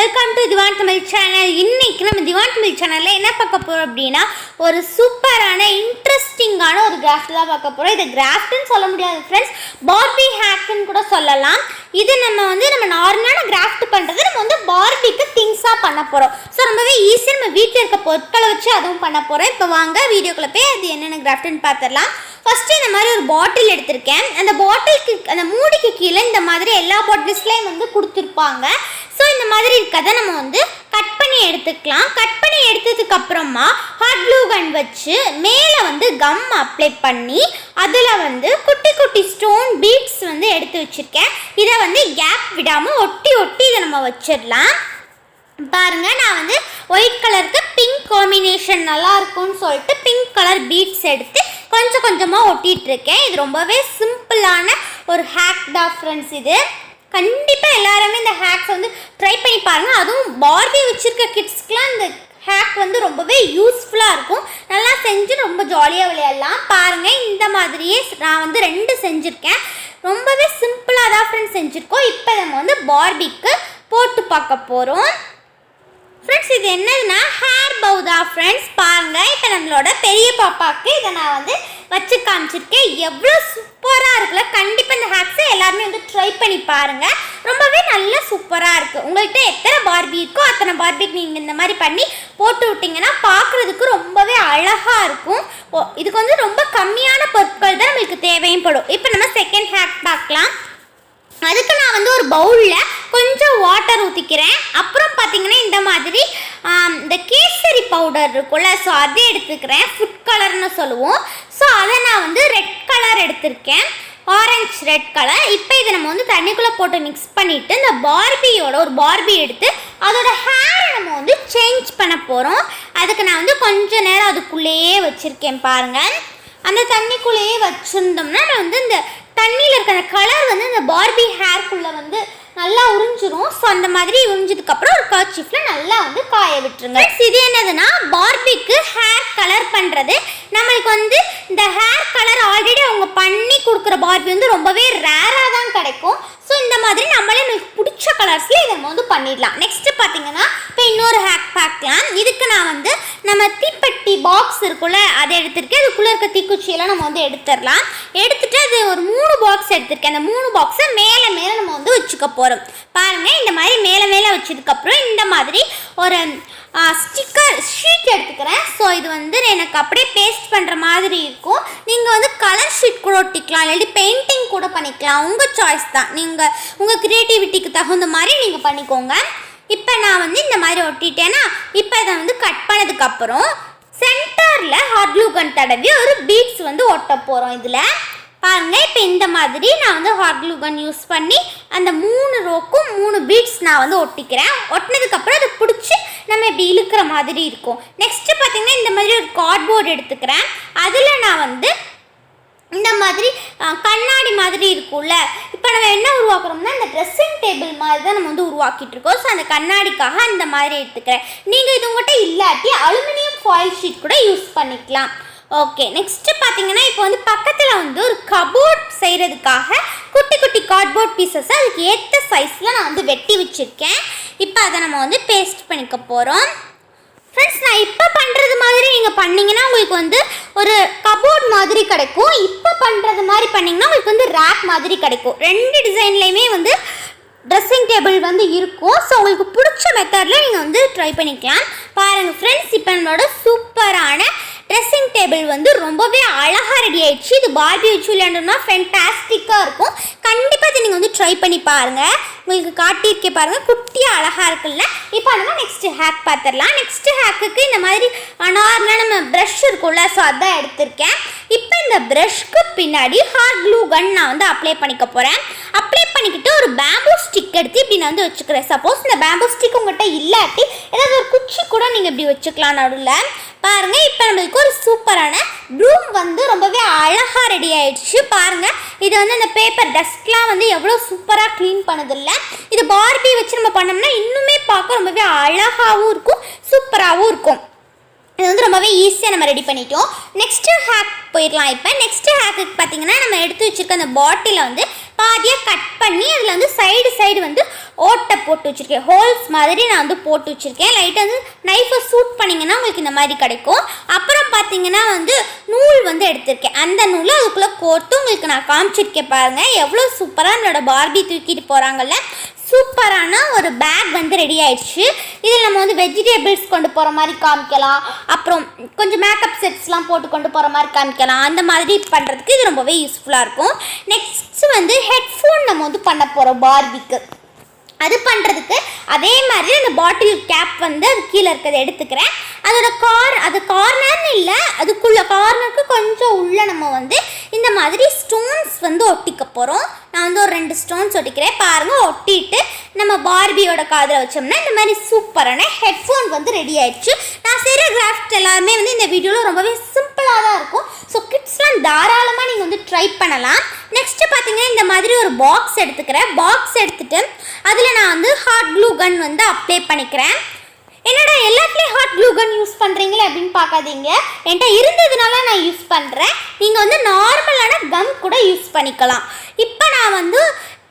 Welcome to Diwan Tamil channel. இன்னைக்கு நம்ம திவான் தமிழ் சேனலில் என்ன பார்க்க போகிறோம் அப்படின்னா, ஒரு சூப்பரான இன்ட்ரெஸ்டிங்கான ஒரு கிராஃப்ட் தான் பார்க்க போகிறோம். இதை கிராஃப்ட்னு சொல்ல முடியாது ஃப்ரெண்ட்ஸ், பார்பி ஹேக்குன்னு கூட சொல்லலாம். இது நம்ம நார்மலான கிராஃப்ட் பண்ணுறது நம்ம பார்பிக்கு திங்ஸாக பண்ண போகிறோம். ஸோ ரொம்பவே ஈஸியாக நம்ம வீட்டில் இருக்க பொருட்களை வச்சு அதுவும் பண்ண போகிறோம். இப்போ வாங்க வீடியோக்குள்ளே போய் அது என்னென்ன கிராஃப்ட்னு பார்த்துடலாம். ஃபஸ்ட்டு இந்த மாதிரி ஒரு பாட்டில் எடுத்திருக்கேன். அந்த பாட்டிலுக்கு அந்த மூடிக்கு கீழே இந்த மாதிரி எல்லா பாட்டில்ஸ்லேயும் கொடுத்துருப்பாங்க. ஸோ இந்த மாதிரி இருக்கதை நம்ம கட் பண்ணி எடுத்துக்கலாம். கட் பண்ணி எடுத்ததுக்கு அப்புறமா ஹாட் க்ளூ கன் வச்சு மேலே கம் அப்ளை பண்ணி அதில் குட்டி குட்டி ஸ்டோன் பீட்ஸ் எடுத்து வச்சுருக்கேன். இதை கேப் விடாமல் ஒட்டி இதை நம்ம வச்சிடலாம். பாருங்க, நான் ஒயிட் கலருக்கு பிங்க் காம்பினேஷன் நல்லா இருக்கும்னு சொல்லிட்டு பிங்க் கலர் பீட்ஸ் எடுத்து கொஞ்சம் கொஞ்சமாக ஒட்டிகிட்டு இருக்கேன். இது ரொம்பவே சிம்பிளான ஒரு ஹேக் தான் ஃப்ரெண்ட்ஸ். இது கண்டிப்பாக எல்லாருமே இந்த ஹேக்ஸ் ட்ரை பண்ணி பாருங்கள். அதுவும் பார்பி வச்சுருக்க கிட்ஸ்க்குலாம் இந்த ஹேக் ரொம்பவே யூஸ்ஃபுல்லாக இருக்கும். நல்லா செஞ்சு ரொம்ப ஜாலியாக விளையாடலாம். பாருங்கள், இந்த மாதிரியே நான் 2 செஞ்சுருக்கேன். ரொம்பவே சிம்பிளாக தான் ஃப்ரெண்ட்ஸ் செஞ்சுருக்கோம். இப்போ நம்ம பார்பிக்கு போட்டு பார்க்க போகிறோம். ஃப்ரெண்ட்ஸ், இது என்னதுன்னா ஹேர் பவு தான் ஃப்ரெண்ட்ஸ். பாருங்கள், இப்போ நம்மளோட பெரிய பாப்பாவுக்கு இதை நான் வச்சு காமிச்சிருக்கேன். எவ்வளோ சூப்பராக இருக்குல்ல. கண்டிப்பாக இந்த ஹேக்ஸை எல்லாருமே ட்ரை பண்ணி பாருங்கள். ரொம்பவே நல்லா சூப்பராக இருக்குது. உங்கள்கிட்ட எத்தனை பார்பி இருக்கோ அத்தனை பார்பிக்கு நீங்கள் இந்த மாதிரி பண்ணி போட்டு விட்டிங்கன்னா பார்க்குறதுக்கு ரொம்பவே அழகாக இருக்கும். இதுக்கு ரொம்ப கம்மியான பொருட்கள் தான் நம்மளுக்கு தேவையும் படும். இப்போ நம்ம செகண்ட் ஹேக் பார்க்கலாம். அதுக்கு நான் ஒரு பவுலில் கொஞ்சம் வாட்டர் ஊற்றிக்கிறேன். அப்புறம் பார்த்திங்கன்னா இந்த மாதிரி இந்த கேசரி பவுடர் இருக்கும்ல, ஸோ அதை எடுத்துக்கிறேன். ஃபுட் கலர்னு சொல்லுவோம். ஸோ அதை நான் ரெட் கலர் எடுத்திருக்கேன், ஆரஞ்ச் ரெட் கலர். இப்போ இதை நம்ம தண்ணிக்குள்ளே போட்டு மிக்ஸ் பண்ணிவிட்டு இந்த பார்பியோட ஒரு பார்பி எடுத்து அதோட ஹேரை நம்ம சேஞ்ச் பண்ண போகிறோம். அதுக்கு நான் கொஞ்ச நேரம் அதுக்குள்ளேயே வச்சுருக்கேன். பாருங்கள், அந்த தண்ணிக்குள்ளேயே வச்சுருந்தோம்னா நான் இந்த தண்ணியில் இருக்க அந்த கலர் இந்த பார்பி ஹேர்க்குள்ளே நல்லா உறிஞ்சிரும். ஸோ அந்த மாதிரி உறிஞ்சதுக்கப்புறம் ஒரு கர்ச்சீஃபில் நல்லா காய விட்டுருங்க. இது என்னதுன்னா பார்பிக்கு ஹேர் கலர் பண்ணுறது. நம்மளுக்கு இந்த ஹேர் கலர் ஆல்ரெடி அவங்க பண்ணி கொடுக்குற பார்பி ரொம்பவே ரேராக தான் கிடைக்கும். ஸோ இந்த மாதிரி நம்மளே நம்மளுக்கு பிடிச்ச கலர்ஸில் இதை நம்ம பண்ணிடலாம். நெக்ஸ்ட்டு பார்த்தீங்கன்னா இப்போ இன்னொரு ஹேக் பார்க்கலாம். இதுக்கு நான் நம்ம தீப்பெட்டி பாக்ஸ் இருக்குல்ல, அதை எடுத்துருக்கேன். அதுக்குள்ளே இருக்க தீக்குச்சியெல்லாம் நம்ம எடுத்துடலாம். எடுத்துகிட்டு அது ஒரு 3 பாக்ஸ் எடுத்திருக்கேன். அந்த 3 பாக்ஸை மேலே மேலே நம்ம வச்சுக்க போகிறோம். பாருங்கள், இந்த மாதிரி மேலே மேலே வச்சதுக்கப்புறம் இந்த மாதிரி ஒரு ஸ்டிக்கர் ஷீட் எடுத்துக்கிறேன். ஸோ இது எனக்கு அப்படியே பேஸ்ட் பண்ணுற மாதிரி இருக்கும். நீங்கள் கலர் ஷீட் கூட ஒட்டிக்கலாம், இல்லாட்டி பெயிண்டிங் கூட பண்ணிக்கலாம். உங்கள் சாய்ஸ் தான். நீங்கள் உங்கள் க்ரியேட்டிவிட்டிக்கு தகுந்த மாதிரி நீங்கள் பண்ணிக்கோங்க. இப்போ நான் இந்த மாதிரி ஒட்டிட்டேன்னா இப்போ இதை கட் பண்ணதுக்கப்புறம் சென்டரில் ஹாட் க்ளூ கன் தடவி ஒரு பீட்ஸ் ஒட்ட போகிறோம். இதில் பாருங்கள், இப்போ இந்த மாதிரி நான் ஹாட் க்ளூ கன் யூஸ் பண்ணி அந்த 3 ரோக்கும் 3 பீட்ஸ் நான் ஒட்டிக்கிறேன். ஒட்டினதுக்கப்புறம் அதை பிடிச்சி நம்ம இப்படி இழுக்கிற மாதிரி இருக்கும். நெக்ஸ்ட்டு பார்த்திங்கன்னா இந்த மாதிரி ஒரு கார்ட்போர்டு எடுத்துக்கிறேன். அதில் நான் இந்த மாதிரி கண்ணாடி மாதிரி இருக்கும்ல, இப்போ நம்ம என்ன உருவாக்குறோம்னா இந்த ட்ரெஸ்ஸிங் டேபிள் மாதிரி தான் நம்ம உருவாக்கிட்டு இருக்கோம். ஸோ அந்த கண்ணாடிக்காக அந்த மாதிரி எடுத்துக்கிறேன். நீங்கள் இது உங்கள்கிட்ட இல்லாட்டி அலுமினியம் ஃபாயில் ஷீட் கூட யூஸ் பண்ணிக்கலாம். ஓகே, நெக்ஸ்ட்டு பார்த்தீங்கன்னா இப்போ பக்கத்தில் ஒரு கபோர்ட் செய்கிறதுக்காக குட்டி குட்டி கார்ட்போர்ட் பீசஸ் அதுக்கு ஏற்ற சைஸில் நான் வெட்டி வச்சுருக்கேன். இப்போ அதை நம்ம பேஸ்ட் பண்ணிக்க போகிறோம். ஃப்ரெண்ட்ஸ், நான் இப்போ பண்ணுறது மாதிரி நீங்கள் பண்ணிங்கன்னா உங்களுக்கு ஒரு கபோர்ட் மாதிரி கிடைக்கும். இப்போ பண்ணுறது மாதிரி பண்ணிங்கன்னா உங்களுக்கு ரேக் மாதிரி கிடைக்கும். 2 டிசைன்லேயுமே ட்ரெஸ்ஸிங் டேபிள் இருக்கும். ஸோ உங்களுக்கு பிடிச்ச மெத்தடில் நீங்கள் ட்ரை பண்ணிக்கலாம். பாருங்கள் ஃப்ரெண்ட்ஸ், இப்போ நம்மளோட சூப்பரான ட்ரெஸ்ஸிங் டேபிள் ரொம்பவே அழகாக ரெடி ஆகிடுச்சு. இது பார்பி வச்சு விளையாண்டோம்னா ஃபென்டாஸ்டிக்காக இருக்கும். கண்டிப்பாக இதை நீங்கள் ட்ரை பண்ணி பாருங்கள். உங்களுக்கு காட்டியிருக்கே பாருங்கள், குட்டியாக அழகாக இருக்குல்ல. இப்போ நம்ம நெக்ஸ்ட்டு ஹேக் பார்த்துடலாம். நெக்ஸ்ட்டு ஹேக்குக்கு இந்த மாதிரி நார்மலாக நம்ம ப்ரஷ் இருக்கும்ல, ஸோ அதான் எடுத்திருக்கேன். இப்போ இந்த ப்ரஷ்க்கு பின்னாடி ஹாட் க்ளூ கன் நான் அப்ளை பண்ணிக்க போகிறேன். அப்ளை பண்ணிக்கிட்டு ஒரு பேம்பூ ஸ்டிக் எடுத்து இப்படி நான் வச்சுக்கிறேன். சப்போஸ் இந்த பேம்பூ ஸ்டிக் உங்கள்கிட்ட இல்லாட்டி ஏதாவது ஒரு குச்சி கூட நீங்கள் இப்படி வச்சுக்கலாம் நடுவில். பாருங்கள், இப்போ நம்மளுக்கு ஒரு சூப்பரான ப்ளூம் ரொம்பவே அழகாக ரெடி ஆகிடுச்சு. பாருங்கள், இது இந்த பேப்பர் டஸ்ட்லாம் எவ்வளோ சூப்பராக க்ளீன் பண்ணதில்ல. இது பார்பி வச்சு நம்ம பண்ணோம்னா இன்னுமே பார்க்க ரொம்பவே அழகாகவும் இருக்கும், சூப்பராகவும் இருக்கும். இது ரொம்பவே ஈஸியாக நம்ம ரெடி பண்ணிட்டோம். நெக்ஸ்ட்டு ஹேக் போயிடலாம். இப்போ நெக்ஸ்ட்டு ஹேக்குக்கு பார்த்தீங்கன்னா நம்ம எடுத்து வச்சுருக்க அந்த பாட்டிலை பாதியாக கட் பண்ணி அதில் வந்து சைடு வந்து ஓட்டை போட்டு வச்சுருக்கேன், ஹோல்ஸ் மாதிரி நான் வந்து போட்டு வச்சுருக்கேன். லைட்டாக வந்து நைஃபை சூட் பண்ணிங்கன்னா உங்களுக்கு இந்த மாதிரி கிடைக்கும். அப்புறம் பார்த்தீங்கன்னா வந்து நூல் வந்து எடுத்திருக்கேன், அந்த நூலை அதுக்குள்ளே கோர்த்து உங்களுக்கு நான் காமிச்சிருக்கேன். பாருங்கள் எவ்வளோ சூப்பராக என்னோட பார்பி தூக்கிட்டு போகிறாங்கல்ல. சூப்பரான ஒரு பேக் வந்து ரெடி ஆயிடுச்சு. இதில் நம்ம வந்து வெஜிடபிள்ஸ் கொண்டு போகிற மாதிரி காமிக்கலாம், அப்புறம் கொஞ்சம் மேக்கப் செட்ஸ்லாம் போட்டு கொண்டு போகிற மாதிரி காமிக்கலாம். அந்த மாதிரி பண்ணுறதுக்கு இது ரொம்பவே யூஸ்ஃபுல்லாக இருக்கும். நெக்ஸ்ட்டு வந்து ஹெட்ஃபோன் நம்ம வந்து பண்ண போகிறோம் பார்பிக்கு. அது பண்ணுறதுக்கு அதே மாதிரி அந்த பாட்டில் கேப் வந்து அது கீழே இருக்கிறத எடுத்துக்கிறேன். அதோட அது கார்னர்னு இல்லை, அதுக்குள்ளே கார்னருக்கு கொஞ்சம் உள்ளே நம்ம வந்து இந்த மாதிரி ஸ்டோன்ஸ் வந்து ஒட்டிக்க போகிறோம். நான் வந்து ஒரு 2 ஸ்டோன்ஸ் ஒட்டிக்கிறேன். பாருங்கள், ஒட்டிட்டு நம்ம பார்பியோட காதில் வச்சோம்னா இந்த மாதிரி சூப்பரான ஹெட்ஃபோன் வந்து ரெடி ஆயிடுச்சு. நான் செய்கிற கிராஃப்ட் எல்லாமே வந்து இந்த வீடியோவில் ரொம்பவே சிம்பிளாக தான் இருக்கும். ஸோ கிட்ஸ்லாம் தாராளமாக நீங்கள் வந்து ட்ரை பண்ணலாம். நெக்ஸ்ட்டு பார்த்தீங்கன்னா இந்த மாதிரி ஒரு பாக்ஸ் எடுத்துக்கிறேன். பாக்ஸ் எடுத்துகிட்டு அதில் நான் வந்து ஹாட் க்ளூ கன் வந்து அப்ளை பண்ணிக்கிறேன். என்னடா எல்லாத்துலேயும் ஹாட் க்ளூ கன் யூஸ் பண்ணுறீங்களே அப்படின்னு பார்க்காதீங்க, என்கிட்ட இருந்ததுனால நான் யூஸ் பண்ணுறேன். நீங்கள் வந்து நார்மலான கம் கூட யூஸ் பண்ணிக்கலாம். இப்போ நான் வந்து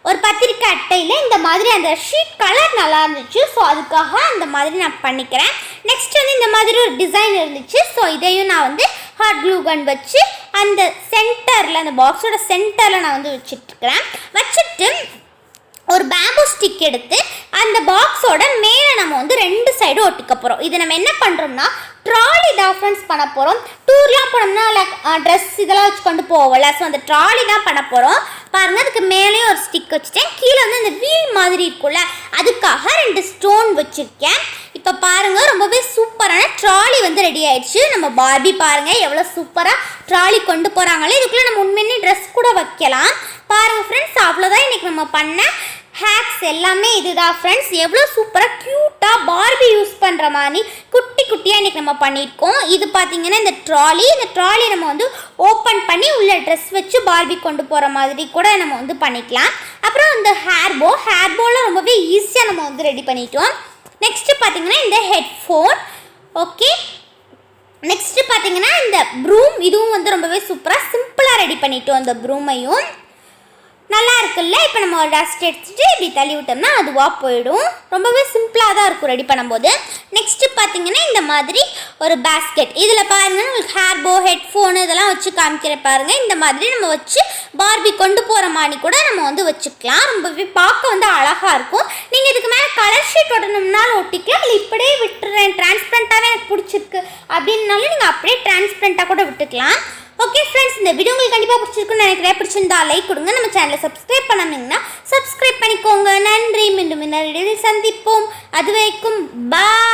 ஒரு பத்திரிக்கை அட்டையில் இந்த மாதிரி அந்த ஷீட் கலர் நல்லா இருந்துச்சு, ஸோ அதுக்காக அந்த மாதிரி நான் பண்ணிக்கிறேன். நெக்ஸ்ட் வந்து இந்த மாதிரி ஒரு டிசைன் இருந்துச்சு, ஸோ இதையும் நான் வந்து ஹாட் க்ளூ கன் வச்சு அந்த சென்டரில், அந்த பாக்ஸோட சென்டரில் நான் வந்து வச்சுட்டு ஒரு பேம்பு ஸ்டிக் எடுத்து அந்த பாக்ஸோட மேலே நம்ம வந்து 2 சைடு ஒட்டிக்க போகிறோம். இதை நம்ம என்ன பண்ணுறோம்னா ட்ராலி தான் ஃப்ரெண்ட்ஸ் பண்ண போகிறோம். டூர்லாம் போனோம்னா லைக் ட்ரெஸ் இதெல்லாம் வச்சு கொண்டு போவோம்ல, ஸோ அந்த ட்ராலி தான் பண்ண போகிறோம். பாருங்கள், அதுக்கு மேலேயும் ஒரு ஸ்டிக் வச்சுட்டேன். கீழே வந்து அந்த வீல் மாதிரி இருக்கும்ல, அதுக்காக 2 ஸ்டோன் வச்சுருக்கேன். இப்போ பாருங்கள், ரொம்பவே சூப்பரான ட்ராலி வந்து ரெடி ஆயிடுச்சு. நம்ம பார்பி பாருங்கள் எவ்வளோ சூப்பராக ட்ராலி கொண்டு போகிறாங்களே. இதுக்குள்ளே நம்ம உண்மையிலே ட்ரெஸ் கூட வைக்கலாம். பாருங்கள் ஃப்ரெண்ட்ஸ், அவ்வளோதான் இன்றைக்கி நம்ம பண்ண ஹேக்ஸ் எல்லாமே இதுதான் ஃப்ரெண்ட்ஸ். எவ்வளோ சூப்பராக க்யூட்டாக பார்பி யூஸ் பண்ணுற மாதிரி குட்டியாக இன்றைக்கி நம்ம பண்ணியிருக்கோம். இது பார்த்திங்கன்னா இந்த ட்ராலி நம்ம வந்து ஓப்பன் பண்ணி உள்ள ட்ரெஸ் வச்சு பார்பி கொண்டு போகிற மாதிரி கூட நம்ம வந்து பண்ணிக்கலாம். அப்புறம் இந்த ஹேர் போவில் ரொம்பவே ஈஸியாக நம்ம வந்து ரெடி பண்ணிட்டோம். நெக்ஸ்ட்டு பார்த்திங்கன்னா இந்த ஹெட்ஃபோன். ஓகே, நெக்ஸ்ட்டு பார்த்திங்கன்னா இந்த ப்ரூம், இதுவும் வந்து ரொம்பவே சூப்பராக சிம்பிளாக ரெடி பண்ணிட்டோம். இந்த ப்ரூமையும் நல்லா இருக்குல்ல. இப்போ நம்ம ஒரு டஸ்ட் எடுத்துகிட்டு இப்படி தள்ளி விட்டோம்னா அதுவாக போயிடும். ரொம்பவே சிம்பிளாக தான் இருக்கும் ரெடி பண்ணும்போது. நெக்ஸ்ட்டு பார்த்தீங்கன்னா இந்த மாதிரி ஒரு பேஸ்கெட். இதில் பாருங்கள், உங்களுக்கு ஹேர்போ, ஹெட்ஃபோனு இதெல்லாம் வச்சு காமிக்கிற பாருங்கள். இந்த மாதிரி நம்ம வச்சு பார்பி கொண்டு போகிற மாதிரி கூட நம்ம வந்து வச்சுக்கலாம். ரொம்பவே பார்க்க வந்து அழகாக இருக்கும். நீங்கள் இதுக்கு மேலே கலர் ஷீட் ஒட்டணும்னாலும் ஒட்டிக்கலாம், இல்லை இப்படியே விட்டுறேன், டிரான்ஸ்பரண்ட்டாகவே எனக்கு பிடிச்சிருக்கு அப்படின்னாலும் நீங்கள் அப்படியே டிரான்ஸ்பரண்ட்டாக கூட விட்டுக்கலாம். ஓகே ஃப்ரெண்ட்ஸ், இந்த வீடியோ உங்களுக்கு கண்டிப்பாக பிடிச்சிருக்குன்னு நினைக்கிறேன். பிடிச்சிருந்தா லைக் கொடுங்க. நம்ம சேனலை சப்ஸ்கிரைப் பண்ணாமீங்கன்னா சப்ஸ்கிரைப் பண்ணிக்கோங்க. நன்றி. மீண்டும் இன்னொரு வீடியோவில் சந்திப்போம். அது வரைக்கும் பாய்.